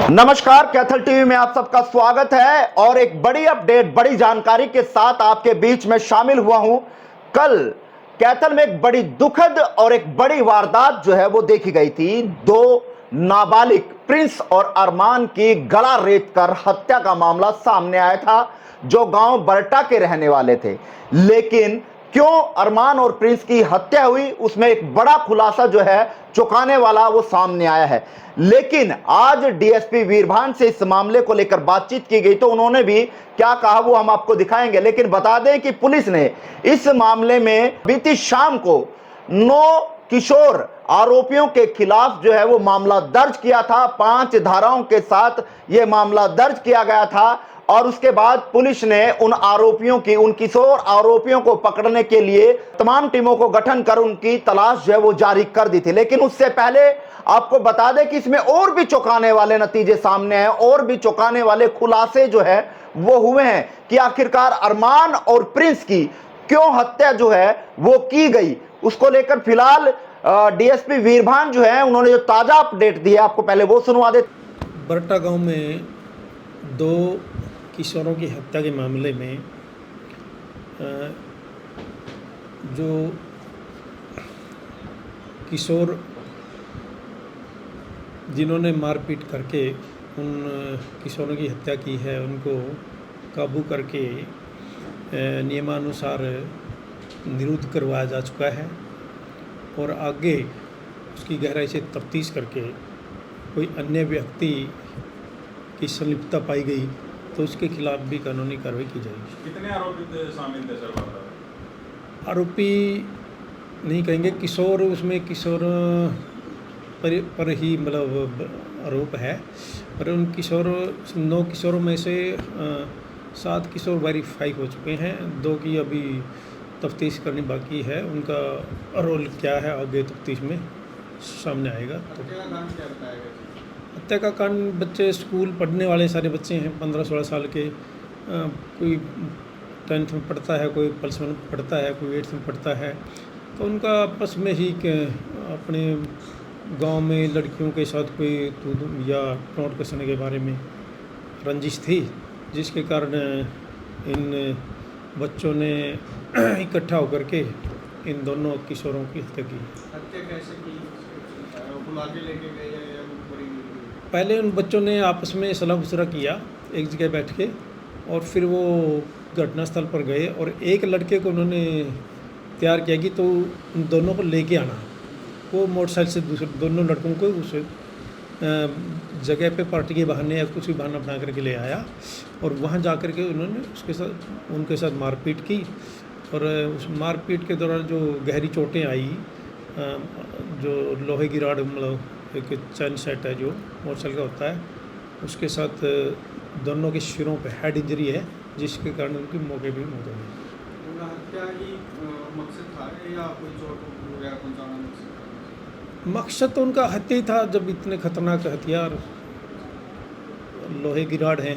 नमस्कार, कैथल टीवी में आप सबका स्वागत है और एक बड़ी अपडेट, बड़ी जानकारी के साथ आपके बीच में शामिल हुआ हूं। कल कैथल में एक बड़ी दुखद और एक बड़ी वारदात जो है वो देखी गई थी। दो नाबालिग प्रिंस और अरमान की गला रेत कर हत्या का मामला सामने आया था, जो गांव बरटा के रहने वाले थे। लेकिन क्यों अरमान और प्रिंस की हत्या हुई, उसमें एक बड़ा खुलासा जो है चौंकाने वाला वो सामने आया है। लेकिन आज डीएसपी वीरभान से इस मामले को लेकर बातचीत की गई, तो उन्होंने भी क्या कहा वो हम आपको दिखाएंगे। लेकिन बता दें कि पुलिस ने इस मामले में बीती शाम को 9 किशोर आरोपियों के खिलाफ जो है वो मामला दर्ज किया था। 5 धाराओं के साथ यह मामला दर्ज किया गया था और उसके बाद पुलिस ने उन आरोपियों की, उन किशोर आरोपियों को पकड़ने के लिए तमाम टीमों को गठन कर उनकी तलाश जो है वो जारी कर दी थी। लेकिन उससे पहले आपको बता दें कि इसमें और भी चौंकाने वाले नतीजे सामने हैं, और भी चौंकाने वाले खुलासे जो है वो हुए हैं कि आखिरकार अरमान और प्रिंस की क्यों हत्या जो है वो की गई। उसको लेकर फिलहाल डीएसपी वीरभान जो है उन्होंने जो ताजा अपडेट दिया आपको पहले वो सुनवा दे। बरटा गांव में 2 किशोरों की हत्या के मामले में जो किशोर जिन्होंने मारपीट करके उन किशोरों की हत्या की है, उनको काबू करके नियमानुसार निरुद्ध करवाया जा चुका है और आगे उसकी गहराई से तफ्तीश करके कोई अन्य व्यक्ति की संलिप्तता पाई गई तो उसके खिलाफ भी कानूनी कार्रवाई की जाएगी। कितने आरोपी शामिल थे सर? आरोपी नहीं कहेंगे, किशोर, उसमें किशोर पर ही मतलब आरोप है। और उन 9 किशोरों में से 7 किशोर वेरीफाई हो चुके हैं, 2 की अभी तफ्तीश करनी बाकी है। उनका रोल क्या है आगे तफ्तीश में सामने आएगा। तो हत्या का कारण बच्चे, स्कूल पढ़ने वाले सारे बच्चे हैं, 15-16 साल के। कोई 10th में पढ़ता है, कोई +1 में पढ़ता है, कोई 8th में पढ़ता है। तो उनका आपस में ही अपने गांव में लड़कियों के साथ कोई या टोंट कसने के बारे में रंजिश थी, जिसके कारण इन बच्चों ने इकट्ठा होकर के इन दोनों किशोरों की हत्या की। हत्या कैसे की? बुला के लेके गए या पहले उन बच्चों ने आपस में सलाह मशवरा किया एक जगह बैठ के, और फिर वो घटनास्थल पर गए और एक लड़के को उन्होंने तैयार किया कि तो उन दोनों को लेके आना। वो मोटरसाइकिल से दूसरे दोनों लड़कों को उस जगह पे पार्टी के बहाने या कुछ भी बहाना बना करके ले आया और वहाँ जा कर के उन्होंने उनके साथ मारपीट की। और उस मारपीट के दौरान जो गहरी चोटें आई, जो लोहे की रॉड, मतलब एक चैन सेट है जो मोटरसाइकिल का होता है, उसके साथ दोनों के सिरों पे हेड इंजरी है, जिसके कारण उनकी मौके पर मौत हो गई। हत्या ही मकसद था या कोई चोट वगैरह पहुंचाना मकसद? मकसद तो उनका हत्या ही था। जब इतने खतरनाक हथियार लोहे की रॉड हैं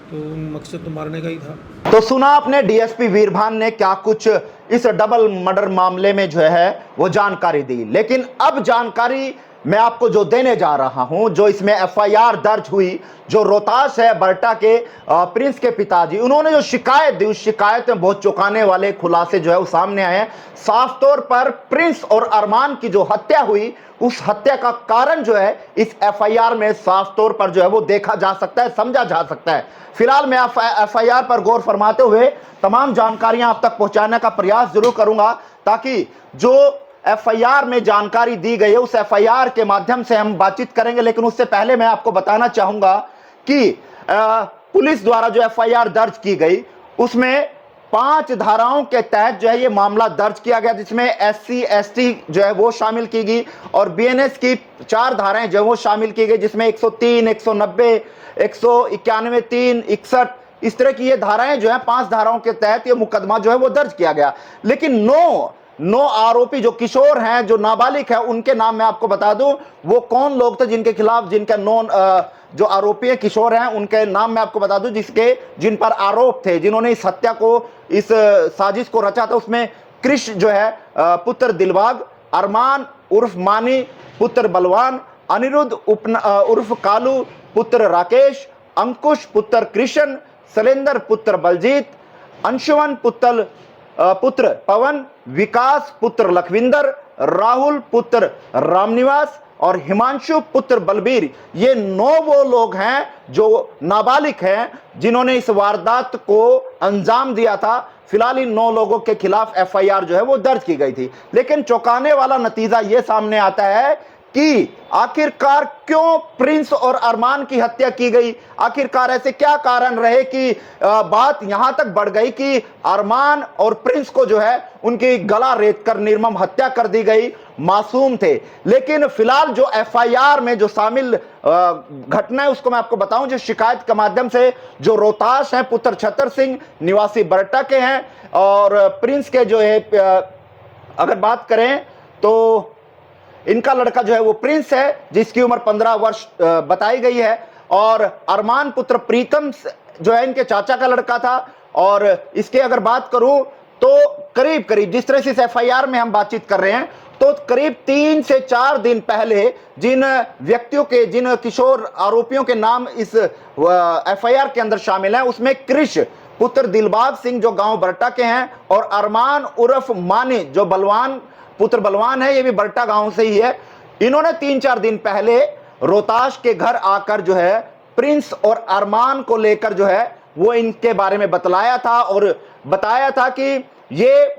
तो मकसद तो मारने का ही था। तो सुना आपने डीएसपी वीरभान ने क्या कुछ इस डबल मर्डर मामले में जो है वो जानकारी दी। लेकिन अब जानकारी मैं आपको जो देने जा रहा हूं, जो इसमें एफआईआर दर्ज हुई, जो रोहतास है बरटा के प्रिंस के पिताजी, उन्होंने जो शिकायत दी, उस शिकायत में बहुत चौंकाने वाले खुलासे जो है वो सामने आए हैं। साफ तौर पर प्रिंस और अरमान की जो हत्या हुई, उस हत्या का कारण जो है इस एफआईआर में साफ तौर पर जो है वो देखा जा सकता है, समझा जा सकता है। फिलहाल मैं एफआईआर पर गौर फरमाते हुए तमाम जानकारियां आप तक पहुंचाने का प्रयास जरूर करूंगा, ताकि जो एफआईआर में जानकारी दी गई है उस एफआईआर के माध्यम से हम बातचीत करेंगे। लेकिन उससे पहले मैं आपको बताना चाहूंगा कि पुलिस द्वारा जो एफआईआर दर्ज की गई उसमें 5 धाराओं के तहत जो है ये मामला दर्ज किया गया, जिसमें SC ST जो है वो शामिल की गई और BNS की 4 धाराएं जो है वो शामिल की गई, जिसमें 103, 190, 191, 3, 61 इस तरह की ये धाराएं जो है 5 धाराओं के तहत ये मुकदमा जो है वो दर्ज किया गया। लेकिन 9 आरोपी जो किशोर हैं, जो नाबालिग है, उनके नाम मैं आपको बता दूं वो कौन लोग थे जिनके खिलाफ, जिनके जो आरोपी है किशोर हैं, उनके नाम मैं आपको बता दूं जिन पर आरोप थे, जिन्होंने इस हत्या को, इस साजिश को रचा था। उसमें कृष जो है पुत्र दिलबाग, अरमान उर्फ मानी पुत्र बलवान, अनिरुद्ध उर्फ कालू पुत्र राकेश, अंकुश पुत्र कृष्ण, शैलेंद्र पुत्र बलजीत, अंशुमन पुत्र पवन, विकास पुत्र लखविंदर, राहुल पुत्र रामनिवास और हिमांशु पुत्र बलबीर। ये 9 वो लोग हैं जो नाबालिग हैं जिन्होंने इस वारदात को अंजाम दिया था। फिलहाल इन 9 लोगों के खिलाफ एफआईआर जो है वो दर्ज की गई थी। लेकिन चौंकाने वाला नतीजा ये सामने आता है कि आखिरकार क्यों प्रिंस और अरमान की हत्या की गई। आखिरकार ऐसे क्या कारण रहे कि बात यहां तक बढ़ गई कि अरमान और प्रिंस को जो है उनकी गला रेत कर निर्मम हत्या कर दी गई। मासूम थे। लेकिन फिलहाल जो एफआईआर में जो शामिल घटना है उसको मैं आपको बताऊं, जो शिकायत के माध्यम से जो रोहताश हैं पुत्र छतर सिंह निवासी बरटा के हैं और प्रिंस के जो है अगर बात करें तो इनका लड़का जो है वो प्रिंस है जिसकी उम्र 15 वर्ष बताई गई है और अरमान पुत्र प्रीतम जो है इनके चाचा का लड़का था। और इसके अगर बात करूं तो करीब जिस तरह से इस एफआईआर में हम बातचीत कर रहे हैं तो करीब 3 से 4 दिन पहले जिन व्यक्तियों के जिन किशोर आरोपियों के नाम इस एफआईआर के अंदर शामिल हैं उसमें कृष पुत्र दिलबाग सिंह जो गांव बरटा के हैं और अरमान उर्फ मानी जो पुत्र बलवान है, ये भी बरटा गांव से ही है। इन्होंने 3-4 दिन पहले रोहताश के घर आकर जो है प्रिंस और अरमान को लेकर जो है वो इनके बारे में बतलाया था और बताया था कि ये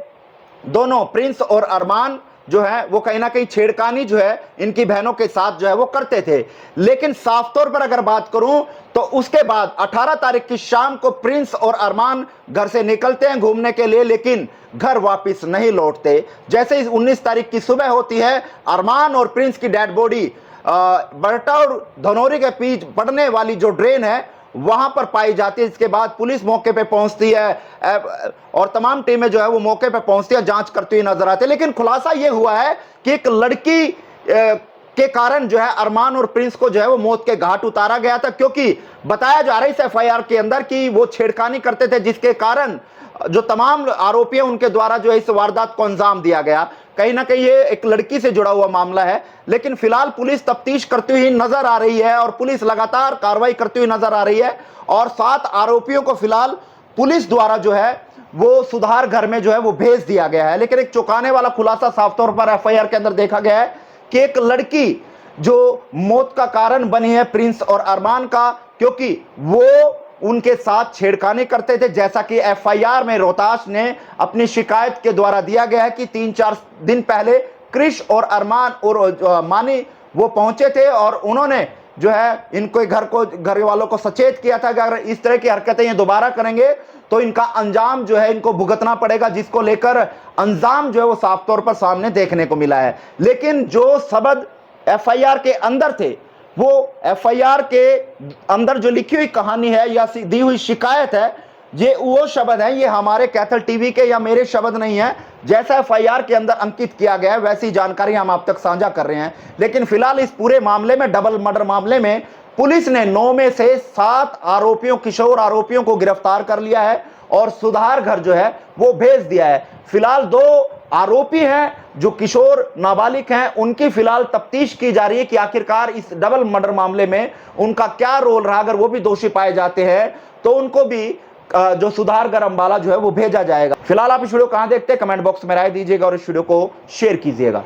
दोनों प्रिंस और अरमान जो है वो कहीं ना कहीं छेड़खानी जो है इनकी बहनों के साथ जो है वो करते थे। लेकिन साफ तौर पर अगर बात करूं तो उसके बाद 18 तारीख की शाम को प्रिंस और अरमान घर से निकलते हैं घूमने के लिए, लेकिन घर वापस नहीं लौटते। जैसे ही 19 तारीख की सुबह होती है अरमान और प्रिंस की डेड बॉडी बरटा और धनौरी के बीच पड़ने वाली जो ड्रेन है वहां पर पाई जाती है। इसके बाद पुलिस मौके पे पहुंचती है और तमाम टीमें जो है वो मौके पे पहुंचती है, जांच करती हुई नजर आती है। लेकिन खुलासा ये हुआ है कि एक लड़की के कारण जो है अरमान और प्रिंस को जो है वो मौत के घाट उतारा गया था, क्योंकि बताया जा रहा है इस एफआईआर के अंदर कि वो छेड़खानी करते थे जिसके कारण जो तमाम आरोपी हैं उनके द्वारा जो है इस वारदात को अंजाम दिया गया। कहीं ना कहीं ये एक लड़की से जुड़ा हुआ मामला है। लेकिन फिलहाल पुलिस तफ्तीश करती हुई नजर आ रही है और पुलिस लगातार कार्रवाई करती हुई नजर आ रही है और 7 आरोपियों को फिलहाल पुलिस द्वारा जो है वो सुधार घर में जो है वो भेज दिया गया है। लेकिन एक चौंकाने वाला खुलासा साफ तौर पर एफआईआर के अंदर देखा गया है कि एक लड़की जो मौत का कारण बनी है प्रिंस और अरमान का, क्योंकि वो उनके साथ छेड़खानी करते थे। जैसा कि एफआईआर में रोहताश ने अपनी शिकायत के द्वारा दिया गया है कि 3-4 दिन पहले कृष और अरमान और मानी वो पहुंचे थे और उन्होंने जो है इनको घर वालों को सचेत किया था कि अगर इस तरह की हरकतें ये दोबारा करेंगे तो इनका अंजाम जो है इनको भुगतना पड़ेगा, जिसको लेकर अंजाम जो है वो साफ तौर पर सामने देखने को मिला है। लेकिन जो सबद एफआईआर के अंदर थे वो एफआईआर के अंदर जो लिखी हुई कहानी है या दी हुई शिकायत है, ये वो शब्द है, ये हमारे कैथल टीवी के या मेरे शब्द नहीं है। जैसा एफआईआर के अंदर अंकित किया गया है वैसी जानकारी हम आप तक साझा कर रहे हैं। लेकिन फिलहाल इस पूरे मामले में, डबल मर्डर मामले में, पुलिस ने 9 में से 7 आरोपियों, किशोर आरोपियों को गिरफ्तार कर लिया है और सुधार घर जो है वो भेज दिया है। फिलहाल 2 आरोपी हैं जो किशोर नाबालिग हैं, उनकी फिलहाल तफ्तीश की जा रही है कि आखिरकार इस डबल मर्डर मामले में उनका क्या रोल रहा। अगर वो भी दोषी पाए जाते हैं तो उनको भी जो सुधार घर अंबाला जो है वो भेजा जाएगा। फिलहाल आप इस वीडियो कहां देखते हैं, कमेंट बॉक्स में राय दीजिएगा और इस वीडियो को शेयर कीजिएगा।